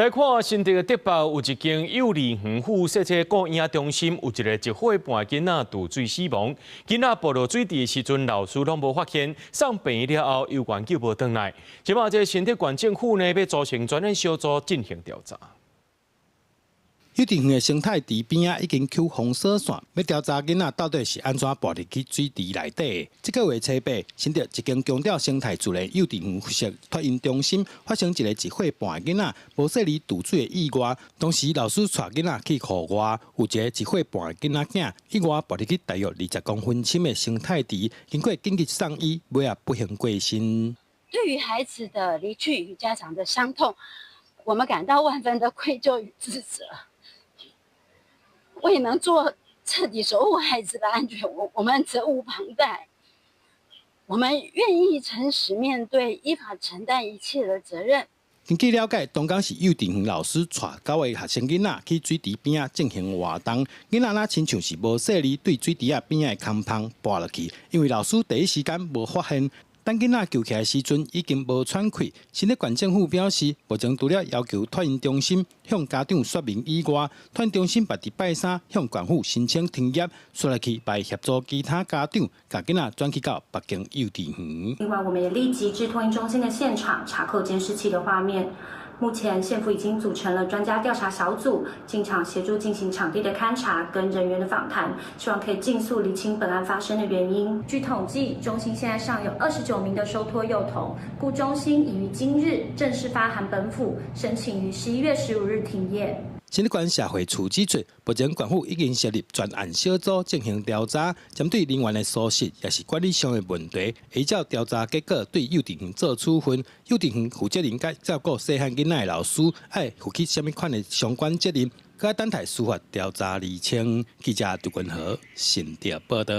来看新竹德北有一间幼儿园附设置顾婴中心，有一个1岁半囡仔渡水死亡。囡仔步落水池的时阵，老师拢无发现，送病院了后，有援救无回来。即马这新竹县政府呢，要组成专案小组进行调查。 幼稚园的生态池边啊，已经扣封锁线，要调查囡仔到底是安怎爬入去水池内底。这个月初8，新竹一间强调生态自然幼稚园附设托婴中心发生一个1岁半的囡仔无细里渡水的意外，当时老师带囡仔去户外，有一个1岁半的囡仔囝意外爬入去大约20公分深的生态池，经过紧急送医，尾啊不幸过身。对于孩子的离去与家长的伤痛，我们感到万分的愧疚与自责。 未能做彻底守护孩子的安全，我们责无旁贷。我们愿意诚实面对，依法承担一切的责任。根据了解，东港市幼稚园老师带9个学生囡仔去水池边啊进行活动，囡仔亲像是无细里对水池啊边的空棚爬落去，因为老师第一时间无发现。 等囡仔救起来时阵，已经无喘气。新竹县政府表示，目前除了要求托婴中心向家长说明以外，托婴中心捌伫拜三向县府申请停业，说来去来协助其他家长，把囡仔转去到北京幼稚园。另外，我们也立即至托婴中心的现场查扣监视器的画面。 目前，县府已经组成了专家调查小组，进场协助进行场地的勘查跟人员的访谈，希望可以尽速厘清本案发生的原因。据统计，中心现在尚有29名的收托幼童，故中心已于今日正式发函本府，申请于11月15日停业。 新竹县社会处指出，目前县府已经设立专案小组进行调查，针对人员的疏失也是管理上的问题，依照调查结果对幼稚园做处分。幼稚园负责人该照顾细汉囡仔的老师，爱负起什么款的相关责任，该等待司法调查厘清。记者杜君和新竹报道。